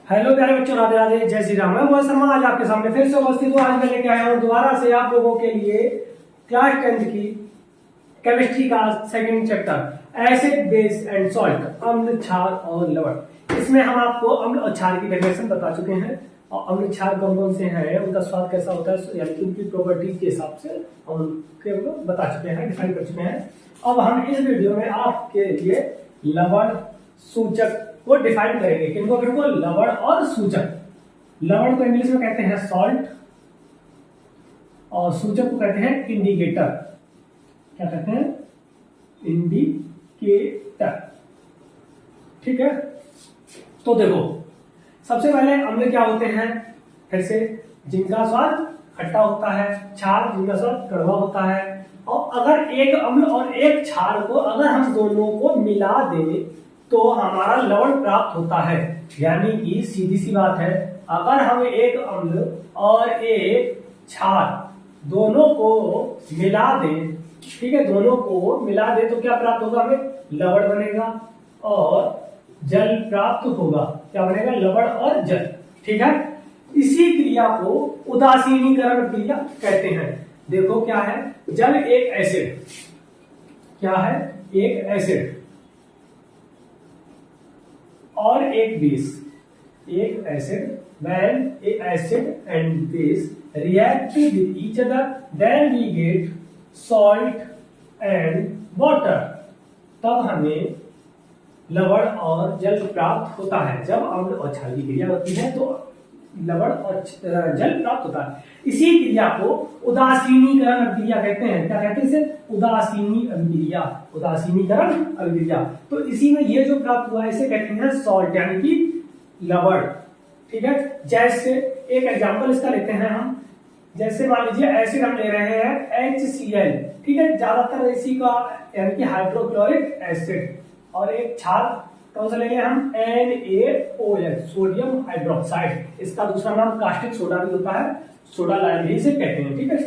Hello प्यारे बच्चों, राधे राधे, जय श्री राम। मैं मोहित शर्मा आज आपके सामने फिर से उपस्थित हूँ। आज मैं लेके आया हूँ दोबारा से आप लोगों के लिए क्लास 10th की केमिस्ट्री का second chapter acid base and salt, अम्ल क्षार और लवण। इसमें हम आपको अम्ल और क्षार की डेफिनेशन बता चुके हैं और अम्ल क्षार कौन कौन से हैं, उनका स्वाद कैसा होता है, यानी कि उनकी प्रॉपर्टीज के हिसाब से हम उनके बता चुके हैं, डिफाइन कर चुके हैं। अब हम इस वीडियो में आपके लिए लवण सूचक को डिफाइन करेंगे। किनको लवण और सूचक। लवण को इंग्लिश में कहते हैं सॉल्ट और सूचक को कहते हैं इंडिकेटर। क्या कहते हैं? इंडिकेटर। ठीक है, तो देखो सबसे पहले अम्ल क्या होते हैं, फिर से जिनका स्वाद खट्टा होता है, क्षार जिनका स्वाद कड़वा होता है। और अगर एक अम्ल और एक क्षार को अगर हम दोनों को मिला दें तो हमारा लवण प्राप्त होता है। यानी कि सीधी सी बात है, अगर हम एक अम्ल और एक क्षार दोनों को मिला दें, ठीक है, दोनों को मिला दें तो क्या प्राप्त होगा? हमें लवण बनेगा और जल प्राप्त होगा। क्या बनेगा? लवण और जल। ठीक है, इसी क्रिया को उदासीनीकरण क्रिया कहते हैं। देखो क्या है, जल एक एसिड, क्या है? एक एसिड और एक बेस। एक acid, when a acid and base react with each other, then we get salt and water। तब हमें लवण और जल प्राप्त होता है। जब अम्ल और क्षार की क्रिया होती है तो लवण और जल प्राप्त होता है। इसी क्रिया को उदासीनीकरण अभिक्रिया कहते हैं। क्या कहते हैं इसे? उदासीनी अभिक्रिया, उदासीनीकरण अभिक्रिया। तो इसी में ये जो प्राप्त हुआ है इसे कहते हैं सॉल्ट, यानी कि लवण। ठीक है, जैसे एक एग्जांपल इसका लेते हैं हम। जैसे मान लीजिए एसिड हम ले रहे हैं HCl, ठीक है, ज्यादातर इसी का यानी कि हाइड्रोक्लोरिक एसिड। और एक क्षार कौन सा लेंगे हम? NaOH, sodium hydroxide. इसका दूसरा नाम कास्टिक सोडा भी होता है, सोडा लाइम भी इसे कहते हैं। ठीक है,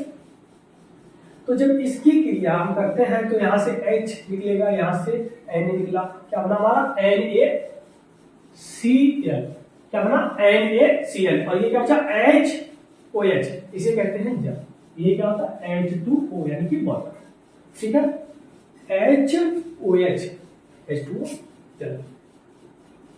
तो जब इसकी क्रिया हम करते हैं तो यहां से H निकलेगा, यहां से Na निकला। क्या बना हमारा? NaCl। क्या बना? NaCl। और ये क्या बचा? HOH, इसे कहते हैं जल। ये क्या होता है? H2O यानी कि वाटर। ठीक है, HOH, H2O जल।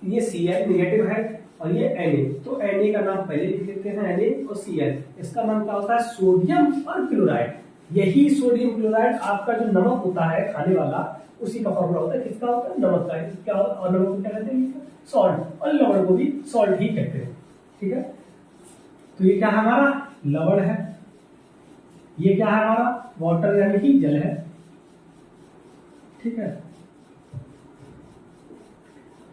ये Cl नेगेटिव है और ये Na, तो Na का नाम पहले लिख लेते हैं, Na और Cl। इसका नाम क्या होता है? सोडियम और क्लोराइड। यही सोडियम क्लोराइड आपका जो नमक होता है खाने वाला, उसी का फॉर्मूला होता है। किसका होता है? नमक का। क्या और नमक को क्या कहते हैं? सॉल्ट। और लवण को भी सॉल्ट ही कहते हैं। ठीक है, तो ये क्या है? हमारा लवण है। ये क्या है? हमारा वाटर यानी कि जल है। ठीक है,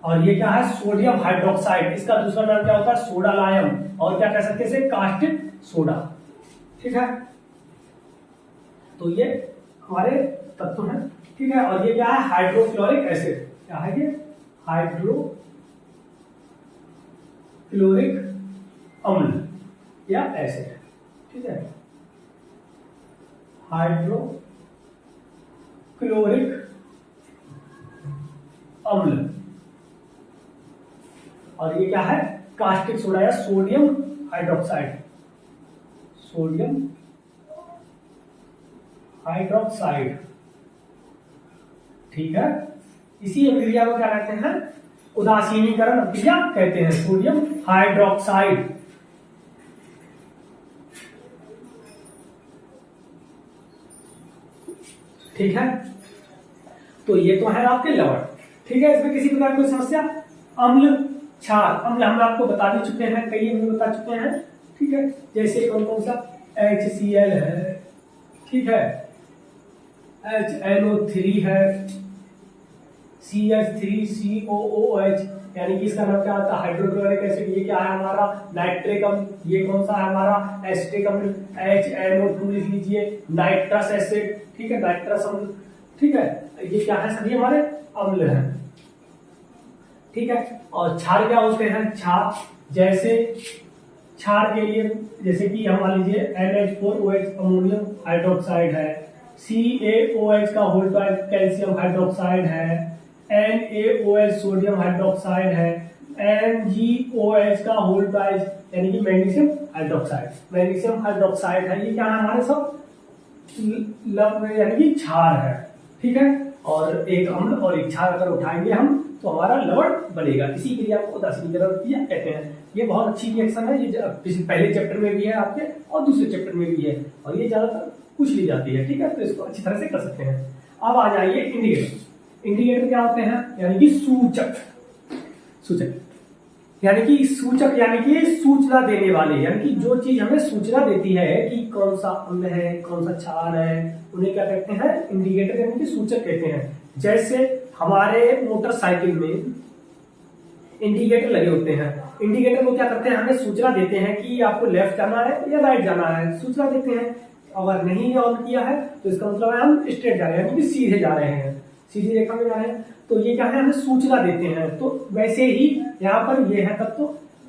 और ये क्या है? Sodium hydroxide. इसका दूसरा नाम क्या होता है? Soda lime. और क्या कह सकते हैं इसे? Caustic soda. ठीक है, तो ये हमारे तत्व हैं। ठीक है, और ये क्या है? Hydrochloric acid. क्या है ये? हाइड्रोक्लोरिक अम्ल या एसिड। ठीक है, हाइड्रोक्लोरिक अम्ल। और ये क्या है? कास्टिक सोडा या सोडियम हाइड्रोक्साइड। Sodium hydroxide. ठीक है, इसी अभिक्रिया को क्या कहते हैं? उदासीनीकरण अभिक्रिया कहते हैं। Sodium hydroxide. ठीक है, तो ये तो है आपके लवण। ठीक है, इसमें किसी प्रकार की समस्या? अम्ल क्षार। अम्ल हम आपको बता भी चुके हैं, कई अम्ल बता चुके हैं। ठीक है, जैसे कौन कौन सा? HCl है, ठीक है, HNO3 है, CH3COOH, यानी कि इसका नाम क्या होता है? Hydrochloric acid. ये क्या है? हमारा नाइट्रिक अम्ल। ये कौन सा है? हमारा एसिटिक अम्ल, HNO2 लिख लीजिए। नाइट्रस एसिड, ठीक है, नाइट्रस अम्ल। ठीक है, ये क्या है? सभी हमारे अम्ल हैं। ठीक है, और क्षार क्या होते हैं? क्षार जैसे क्षार के लिए जैसे कि हम मान लीजिए NH4OH अमोनियम हाइड्रोक्साइड है, CaOH का होल्ड कैल्शियम हाइड्रोक्साइड है, NaOH सोडियम हाइड्रोक्साइड है, MgOH का होल प्राइस यानी कि मैग्नीशियम हाइड्रोक्साइड। मैग्नीशियम हाइड्रोक्साइड है, ये क्या है हमारे सब लव यानी कि क्षार है, ठीक है। और एक अम्ल और एक क्षार अगर उठाएंगे हम तो हमारा लवण बनेगा, इसी क्रिया को उदासीनीकरण क्रिया कहते हैं। ये बहुत अच्छी रिएक्शन है, ये पहले चैप्टर में भी है आपके और दूसरे चैप्टर में भी है, और ये ज्यादातर पूछ ली जाती है, ठीक है। तो इसको अच्छी तरह से कर सकते हैं। अब आ जाइए इंडिकेटर। इंडिकेटर क्या होते हैं, यानी कि सूचक। सूचक यानी कि सूचक यानी कि सूचना देने वाले, यानी कि जो चीज हमें सूचना देती है कि कौन सा अम्ल है कौन सा क्षार है, उन्हें क्या कहते हैं, इंडिकेटर यानी कि सूचक कहते हैं। जैसे हमारे मोटरसाइकिल में इंडिकेटर लगे होते हैं। इंडिकेटर वो क्या करते हैं, हमें सूचना देते हैं कि आपको लेफ्ट जाना है या राइट जाना है, सूचना देते हैं। अगर नहीं ऑन किया है तो इसका मतलब है हम स्ट्रेट जा रहे हैं, यानी कि सीधे जा रहे हैं, सीधी रेखा में जा रहे हैं। तो ये क्या है, हमें सूचना देते हैं। तो वैसे ही यहाँ पर ये है तत्व,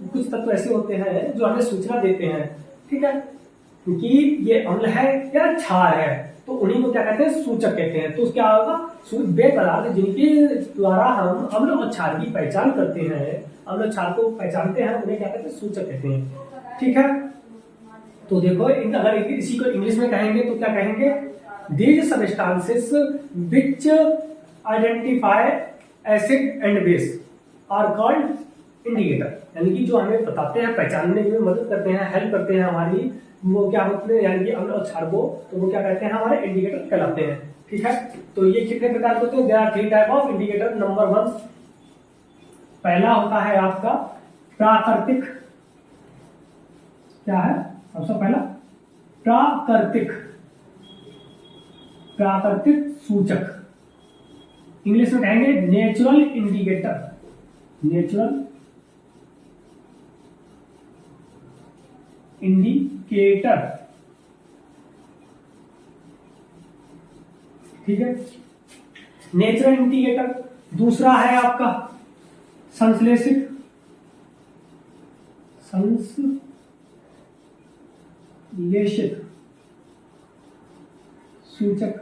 कुछ तत्व ऐसे होते हैं जो हमें सूचना देते हैं, ठीक है, क्योंकि ये अम्ल है या क्षार है, तो उन्हीं को क्या कहते हैं, सूचक कहते हैं। तो क्या होगा, वे पदार्थ जिनके द्वारा हम अम्ल और क्षार की पहचान करते हैं, अम्ल क्षार को पहचानते हैं, उन्हें क्या कहते हैं, सूचक कहते हैं, ठीक है। तो देखो अगर इसी को इंग्लिश में कहेंगे तो क्या कहेंगे, these substances which identify acid and base are called indicator, यानी कि जो हमें बताते हैं, पहचानने में मदद करते हैं, हेल्प करते हैं हमारी, वो क्या होते हैं, यानी कि अम्ल और क्षार को, तो वो क्या कहते हैं, हमारे इंडिकेटर कहलाते हैं, ठीक है। तो ये कितने प्रकार के होते हैं, there are 3 type of indicator. Number 1 पहला होता है आपका प्राकृतिक, क्या है सबसे पहला, प्राकृतिक, प्राकृतिक सूचक, इंग्लिश में कहेंगे नेचुरल इंडिकेटर, नेचुरल इंडिकेटर, ठीक है, नेचुरल इंडिकेटर। दूसरा है आपका संश्लेषित, संश्लेषित सूचक।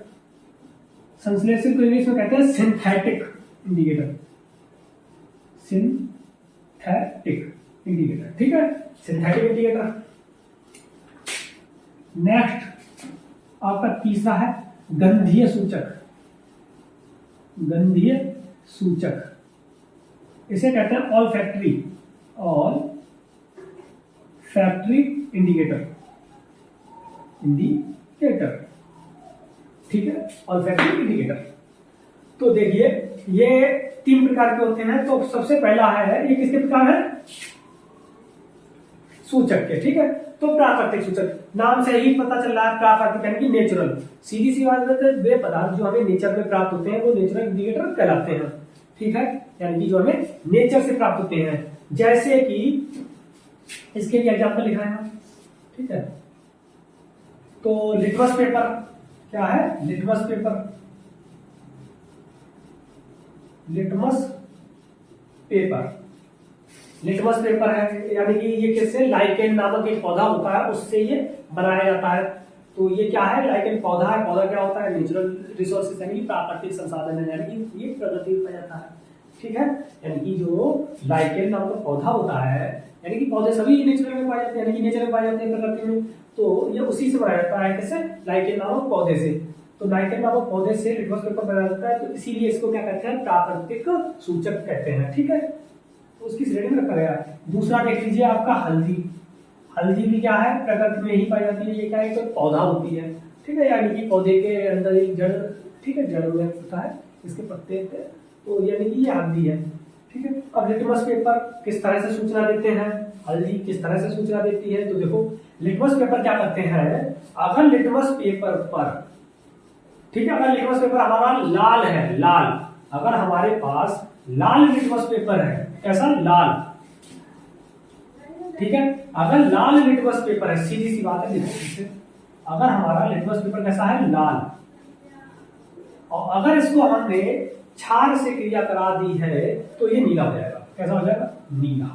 संश्लेषित को इंग्लिश में कहते हैं सिंथेटिक इंडिकेटर, सिंथेटिक इंडिकेटर, ठीक है, सिंथेटिक इंडिकेटर। नेक्स्ट आपका तीसरा है गंधीय सूचक, गंधीय सूचक, इसे कहते हैं all factory, all factory indicator, indicator, ठीक है, ऑल फैक्ट्री इंडिकेटर। तो देखिए ये 3 प्रकार के होते हैं। तो सबसे पहला है, ये किसके प्रकार है, सूचक के, ठीक है। तो प्राकृतिक सूचक, नाम से ही पता चल रहा है, प्राकृतिक यानी कि नेचुरल, सीधी सी बात है, वे पदार्थ जो हमें नेचर में प्राप्त होते हैं वो नेचुरल इंडिकेटर कहलाते हैं, ठीक है, यानी कि जो हमें नेचर से प्राप्त होते हैं। जैसे कि इसके लिए एग्जाम्पल लिखा है, ठीक है। तो लिटमस पेपर क्या है, litmus paper, litmus paper, litmus paper है, यानी कि ये किससे, लाइकेन नामक एक पौधा होता है, उससे ये बनाया जाता है। तो ये क्या है, लाइकेन पौधा है। पौधा क्या होता है, नेचुरल रिसोर्सेज यानी कि प्राकृतिक संसाधन है, यानी कि ये प्रकृति में पाया जाता है, ठीक है। यानी कि जो लाइकेन नामक पौधा होता है, यानी कि पौधे सभी नेचर में पाए जाते हैं, यानी कि नेचर में पाए जाते हैं प्रकृति में, तो ये उसी से बनाया जाता है, कैसे, लाइकेन नामक पौधे से। तो लाइकेन नामक पौधे से लिटमस पेपर बनाया जाता है, तो इसीलिए इसको क्या कहते हैं, प्राकृतिक सूचक कहते हैं, ठीक है। तो उसकी श्रेणी में रखा गया। दूसरा देख लीजिए आपका हल्दी, हल्दी भी क्या है, प्रकृति में ही पाई जाती है। ये क्या है, तो पौधा होती है, ठीक है, यानी कि पौधे के अंदर एक जड़, ठीक है, जड़ में होता है, इसके पत्ते होते हैं, तो यानी कि ये हल्दी है, ठीक है। अब लिटमस पेपर किस तरह से सूचना देते हैं, हल्दी किस तरह से सूचना देती है, तो देखो लिटमस पेपर क्या करते हैं, अगर लिटमस पेपर पर, ठीक है, अगर लिटमस पेपर हमारा लाल है, लाल, अगर हमारे पास लाल लिटमस पेपर है, कैसा, लाल, ठीक है, अगर लाल लिटमस पेपर है, सीधी सी बात है, अगर हमारा लिटमस पेपर कैसा है, लाल, और अगर इसको हमने क्षार से क्रिया करा दी है तो ये नीला हो जाएगा, कैसा हो जाएगा, नीला,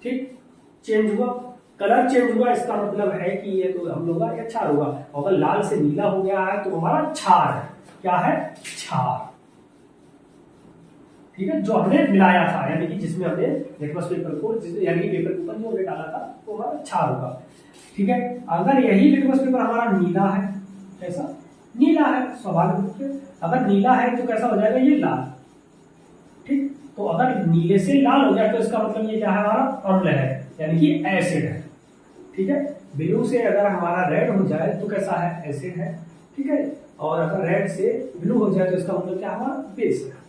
ठीक, चेंज हुआ, कलर चेंज हुआ, इसका मतलब है कि ये तो अम्ल होगा या क्षार होगा। अगर लाल से नीला हो गया है तो हमारा क्षार है, क्या है, क्षार, ठीक है, जो हमने मिलाया था, यानी कि जिसमें हमने लिटमस पेपर को, यानी कि पेपर के ऊपर जो हमने डाला था वो हमारा क्षार होगा। ठीक है, अगर यही लिटमस पेपर हमारा नीला है, कैसा नीला है, स्वाभाविक रूप से अगर नीला है तो कैसा हो जाएगा, ये लाल। ठीक, तो अगर नीले से लाल हो जाए तो इसका मतलब ये क्या है, हमारा अम्ल है, यानी कि एसिड है। ठीक है, ब्लू से अगर हमारा रेड हो जाए तो कैसा है, एसिड है। ठीक है, और अगर रेड से ब्लू हो जाए तो इसका मतलब क्या, हमारा बेस है।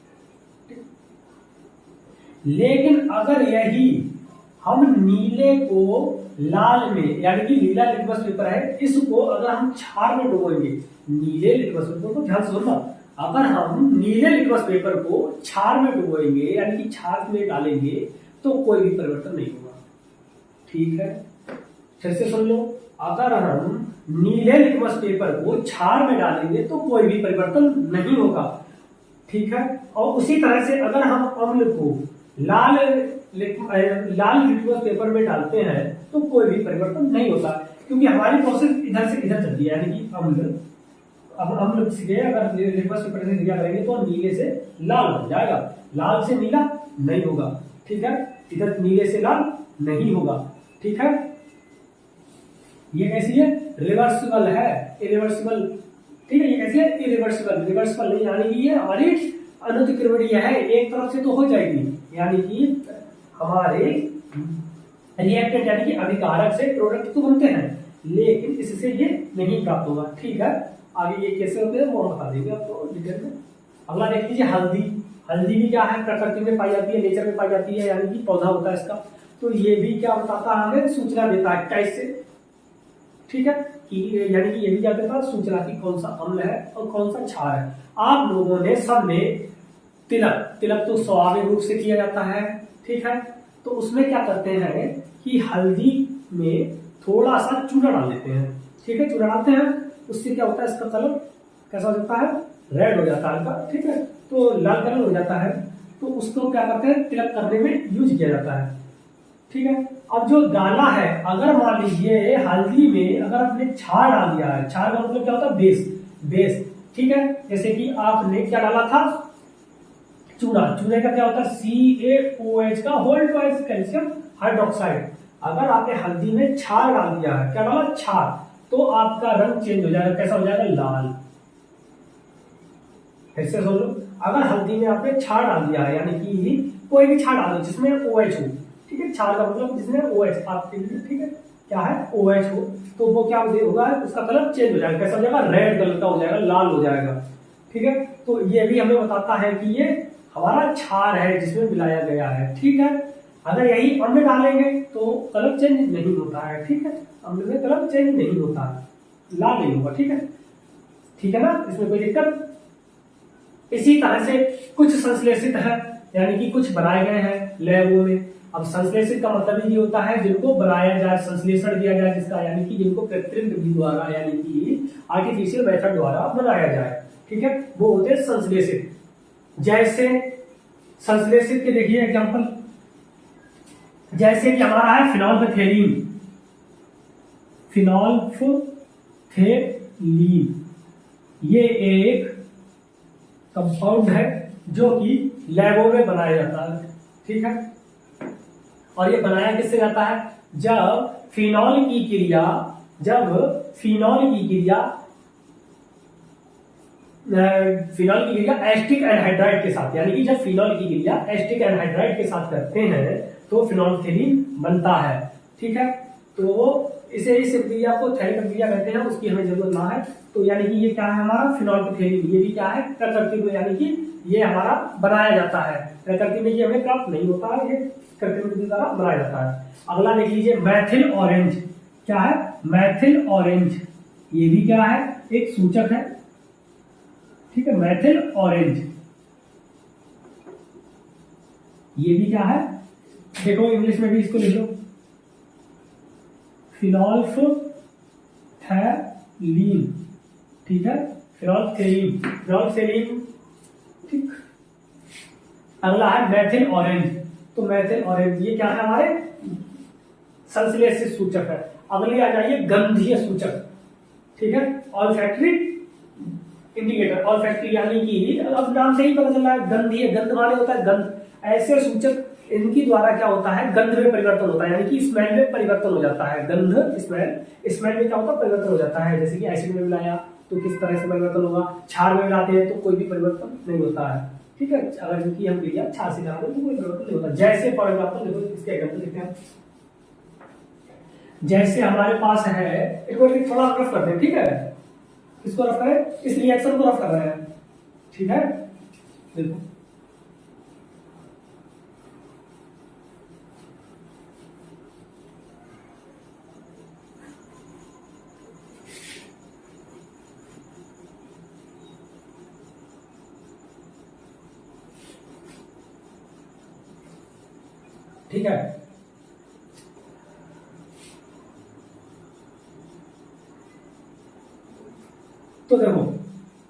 लेकिन अगर यही हम नीले को लाल में, यानी कि नीला लिटमस पेपर है, इसको अगर हम क्षार में डुबोएंगे, नीले लिटमस पेपर को ध्यान से सुनना, अगर हम नीले लिटमस पेपर को क्षार में डुबोएंगे, यानी कि क्षार में डालेंगे, तो कोई भी परिवर्तन नहीं होगा। ठीक है, फिर से सुन लो, अगर हम नीले लिटमस पेपर को क्षार में डालेंगे तो कोई भी परिवर्तन नहीं होगा। ठीक है, और उसी तरह से अगर हम अम्ल को लाल लिटमस पेपर में डालते हैं तो कोई भी परिवर्तन नहीं होता, क्योंकि हमारी प्रोसेस इधर से इधर चलती है, यानी कि अम्ल, अब अम्ल से अगर लिटमस पेपर से क्रिया करेंगे तो नीले से लाल बन जाएगा, लाल से नीला नहीं होगा। ठीक है, इधर नीले से लाल नहीं होगा। ठीक है, ये कैसी है, रिवर्सिबल है, इरिवर्सिबल। ठीक है, ये कैसी है, इरिवर्सिबल, रिवर्सिबल नहीं, यानी कि ये हमारी अनुत्क्रमणीय है, एक तरफ से तो हो जाएगी, यानी कि हमारे रिएक्टेंट यानी कि अभिकारक से प्रोडक्ट तो बनते हैं, लेकिन इससे ये नहीं प्राप्त होगा। ठीक है, आगे ये कैसे होते हैं वो हम बता देंगे आपको डिटेल में। अगला देख लीजिए, हल्दी। हल्दी भी क्या है, प्रकृति में पाई जाती है, नेचर में पाई जाती है, यानी कि पौधा होता है इसका। तो ये भी क्या बताता है, हमें सूचना देता है कैसे। ठीक है, कि यानी कि ये भी क्या देता है, सूचना की कौन सा अम्ल है और कौन सा क्षार है। आप लोगों ने सबने तिलक तो स्वाभाविक रूप से किया जाता है। ठीक है, तो उसमें क्या करते हैं कि हल्दी में थोड़ा सा चूना डाल देते हैं। ठीक है, चूना डालते हैं, उससे क्या होता है, इसका कलर कैसा हो जाता है, रेड हो जाता है हल्का। ठीक है, तो लाल कलर हो जाता है, तो उसको क्या करते हैं, तिलक करने में यूज किया जाता है। ठीक है, अब जो डाला है, अगर मान लीजिए हल्दी में अगर आपने क्षार डाल दिया है, क्षार का मतलब क्या होता है, बेस। ठीक है, जैसे कि आपने क्या डाला था, चूना। चूने का क्या होता है, CaOH का होल ट्वाइस कैल्शियम हाइड्रोक्साइड। अगर आपने हल्दी में क्षार डाल दिया है, क्या डाला, क्षार, तो आपका रंग चेंज हो जाएगा, कैसा हो जाएगा, लाल। फिर से सुन लो, अगर हल्दी में आपने क्षार डाल दिया है, यानी कि कोई भी क्षार डाल दो जिसमें OH हो। ठीक है, क्षार का मतलब जिसमें OH आपके लिए, ठीक है, क्या है, OH हो, तो वो क्या होगा, उसका कलर चेंज हो जाएगा, कैसा हो जाएगा, रेड कलर का हो जाएगा, लाल हो जाएगा। ठीक है, तो ये भी हमें बताता है कि ये हमारा क्षार है जिसमें मिलाया गया है। ठीक है, अगर यही अम्ल डालेंगे तो कलर चेंज नहीं होता है। ठीक है, अम्ल में कलर चेंज नहीं होता है, लाल नहीं होगा। ठीक है, ठीक है ना, इसमें कोई दिक्कत। इसी तरह से कुछ संश्लेषित है, यानी कि कुछ बनाए गए हैं लैबों में। अब संश्लेषित का मतलब ये होता है जिनको बनाया जाए, संश्लेषण किया जाए जिसका, यानी कि जिनको कृत्रिम विधि द्वारा, यानी कि आर्टिफिशियल मेथड द्वारा बनाया जाए। ठीक है, वो होते हैं संश्लेषित। जैसे संश्लेषित के देखिए एग्जांपल, जैसे कि हमारा है फिनोल्फथेलीन। ये एक कंपाउंड है जो कि लैबों में बनाया जाता है। ठीक है, और ये बनाया किससे जाता है, जब फिनॉल की क्रिया एस्टिक एनहाइड्राइड के साथ, यानी कि जब फिनॉल की क्रिया एस्टिक एनहाइड्राइड के साथ करते हैं तो फिनोल्फथेलीन बनता है। ठीक है, तो इस क्रिया को थैलिक क्रिया कहते हैं, उसकी हमें जरूरत ना है। तो यानी कि ये क्या है, हमारा फिनोल्फथेलीन, ये भी क्या है, प्रकृति में, यानी कि ये हमारा बनाया जाता है, प्रकृति में ये हमें प्राप्त नहीं होता है, ये कृत्रिम विधि द्वारा बनाया जाता है। अगला देख लीजिए, मैथिल ऑरेंज। क्या है, मैथिल ऑरेंज, ये भी क्या है, एक सूचक है। ठीक है, मैथिल ऑरेंज, ये भी क्या है, देखो इंग्लिश में भी इसको लिख लो, फिनोल्फथैलीन। ठीक है, फिनोल्फथैलीन। ठीक, अगला है मैथिल ऑरेंज। तो मैथिल ऑरेंज ये क्या है, हमारे संश्लेषित सूचक है। अगली आ जाइए गंधीय सूचक। ठीक है, ऑल्फैक्टरी इंडिकेटर, ऑल फैक्ट्री यानी कि अब नाम से ही पता चल रहा है गंधीय, गंध माने होता है गंध, ऐसे सूचक इनकी द्वारा क्या होता है गंध में परिवर्तन होता है, यानी कि स्मेल में परिवर्तन हो जाता है। गंध स्मेल, स्मेल में क्या होता है परिवर्तन हो जाता है। जैसे कि एसिड में मिलाया तो किस तरह से परिवर्तन होगा, क्षार में मिलाते हैं तो कोई भी परिवर्तन नहीं होता है, ठीक है। अगर इनकी हम क्रिया क्षार से कराते हैं तो कोई परिवर्तन नहीं होता। जैसे फॉर एग्जाम्पल देखो इसके एग्जाम्पल देखते हैं, जैसे हमारे पास है, इसको थोड़ा रफ करते हैं, ठीक है, इसको रफ करें, इस रिएक्शन को रफ कर रहे हैं, ठीक है। देखो ठीक है, तो देखो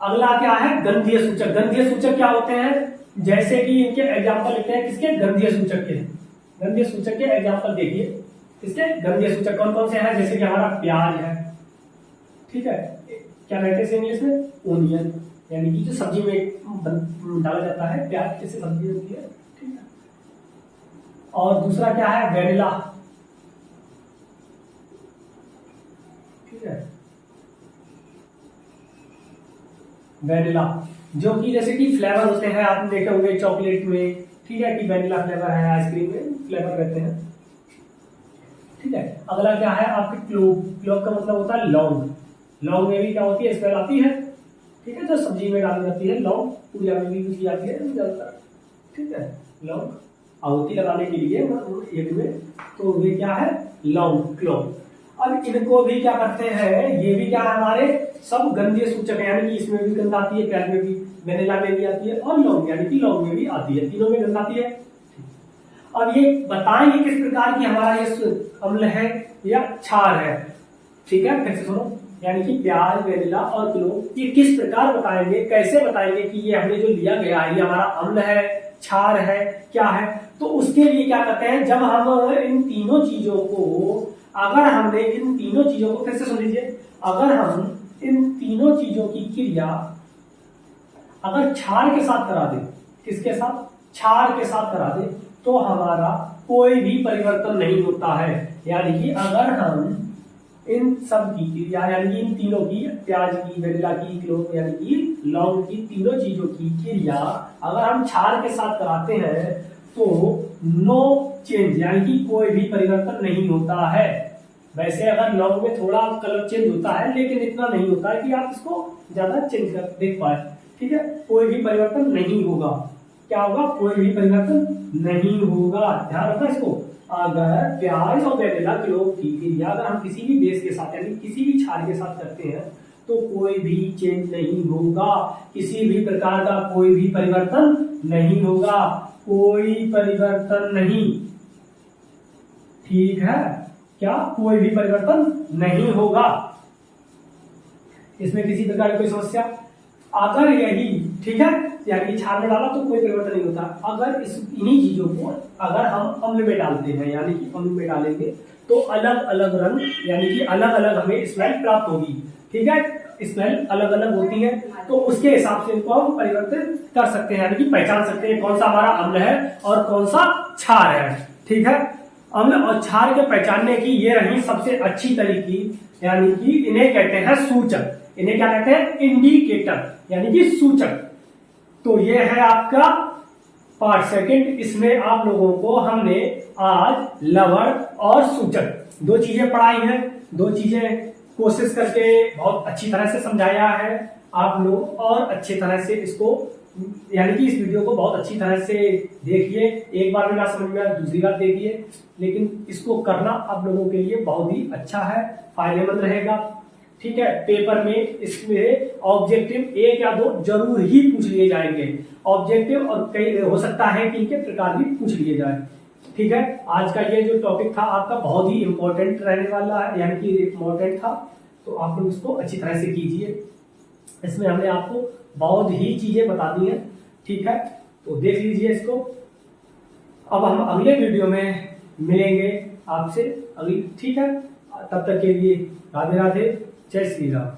अगला क्या है गंधीय सूचक। गंधीय सूचक क्या होते हैं, जैसे कि इनके एग्जांपल लेते हैं किसके, गंधीय सूचक के। गंधीय सूचक के एग्जांपल देखिए, किसके गंधीय सूचक कौन कौन से हैं, जैसे कि हमारा प्याज है, ठीक है, क्या कहते हैं इंग्लिश में, ओनियन, यानी कि जो सब्जी में डाला जाता है, प्याज जैसे सब्जी होती है, ठीक है। और दूसरा क्या है वेनिला, ठीक है, वेनिला, जो कि जैसे कि फ्लेवर होते हैं, आपने देखे होंगे चॉकलेट में, ठीक है, कि वेनिला फ्लेवर है, आइसक्रीम में फ्लेवर रहते हैं, ठीक है। अगला क्या है आपके क्लोव। क्लोव का मतलब होता है लौंग। लौंग में भी क्या होती है, स्मेल आती है, ठीक है, जो सब्जी में डाली जाती है। लौंग पूजा में भी यूज की जाती है ज्यादातर, ठीक है। लौंग आहुति लगाने के लिए यज्ञ में, तो ये क्या है लौंग, क्लोव। अब इनको भी क्या करते हैं, ये भी क्या है हमारे सब गंधीय सूचक है, यानी कि इसमें भी गंध आती है, प्याज में भी, वेनिला में भी आती है, और लौंग यानी कि लौंग में भी आती है, तीनों में गंध आती है। अब ये बताएंगे किस प्रकार की हमारा ये अम्ल है या क्षार है, ठीक है, फिर से सुनो, यानी कि प्याज, वेनिला और क्लोव, ये किस प्रकार बताएंगे, कैसे बताएंगे कि ये हमने जो लिया गया है ये हमारा अम्ल है, क्षार है, क्या है। तो उसके लिए क्या करते हैं, जब हम इन तीनों चीजों को, अगर हमने इन तीनों चीजों को, फिर से सुन लीजिए, अगर हम इन तीनों चीजों की क्रिया अगर क्षार के साथ करा दे, किसके साथ, क्षार के साथ करा दे, तो हमारा कोई भी परिवर्तन नहीं होता है। यानी कि अगर हम इन सब की क्रिया, यानी कि इन तीनों की, प्याज की, वेनिला की, क्लोव यानी कि लौंग की, तीनों चीजों की क्रिया अगर हम क्षार के साथ कराते हैं तो नो चेंज, यानी कि कोई भी परिवर्तन नहीं होता है। वैसे अगर लौंग में थोड़ा कलर चेंज होता है, लेकिन इतना नहीं होता है कि आप इसको ज्यादा चेंज कर देख पाए, ठीक है। कोई भी परिवर्तन नहीं होगा, क्या होगा, कोई भी परिवर्तन नहीं होगा, ध्यान रखना इसको। अगर प्याज और वेनिला क्लोव की क्रिया अगर हम किसी भी बेस के साथ, यानी किसी भी क्षार के साथ करते हैं, तो कोई भी चेंज नहीं होगा, किसी भी प्रकार का कोई भी परिवर्तन नहीं होगा, कोई परिवर्तन नहीं, ठीक है, क्या कोई भी परिवर्तन नहीं होगा, इसमें किसी प्रकार की कोई समस्या। अगर यही, ठीक है, यानी क्षार में डाला तो कोई परिवर्तन नहीं होता। अगर इन्हीं चीजों को अगर हम अम्ल में डालते हैं, यानी कि अम्ल में डालेंगे तो अलग अलग रंग, यानी कि अलग अलग हमें स्मेल प्राप्त होगी, ठीक है, स्मेल अलग अलग होती है, तो उसके हिसाब से इनको हम परिवर्तित कर सकते हैं, यानी कि पहचान सकते हैं कौन सा हमारा अम्ल है और कौन सा क्षार है, ठीक है। अम्ल और क्षार के पहचानने की ये रही सबसे अच्छी तरीकी, यानी कि इन्हें कहते हैं सूचक, इन्हें क्या कहते हैं, इंडिकेटर, यानी कि सूचक। तो ये है आपका पार्ट सेकंड, इसमें आप लोगों को हमने आज लवण और सूचक दो चीजें पढ़ाई हैं, दो चीजें कोशिश करके बहुत अच्छी तरह से समझाया है आप लोग, और अच्छी तरह से इसको, यानी कि इस वीडियो को बहुत अच्छी तरह से देखिए, एक बार में ना समझ में आए दूसरी बार देखिए, लेकिन इसको करना आप लोगों के लिए बहुत ही अच्छा है, फायदेमंद रहेगा, ठीक है। पेपर में इसमें ऑब्जेक्टिव एक या दो जरूर ही पूछ लिए जाएंगे, ऑब्जेक्टिव, और कई हो सकता है कि इनके प्रकार भी पूछ लिए जाए, ठीक है। आज का ये जो टॉपिक था आपका बहुत ही इंपॉर्टेंट रहने वाला है, यानी कि इंपॉर्टेंट था, तो आप लोग इसको अच्छी तरह से कीजिए। इसमें हमने आपको बहुत ही चीजें बता दी हैं, ठीक है, तो देख लीजिए इसको। अब हम अगले वीडियो में मिलेंगे आपसे अगली, ठीक है, तब तक के लिए राधे राधे, जय श्री राम।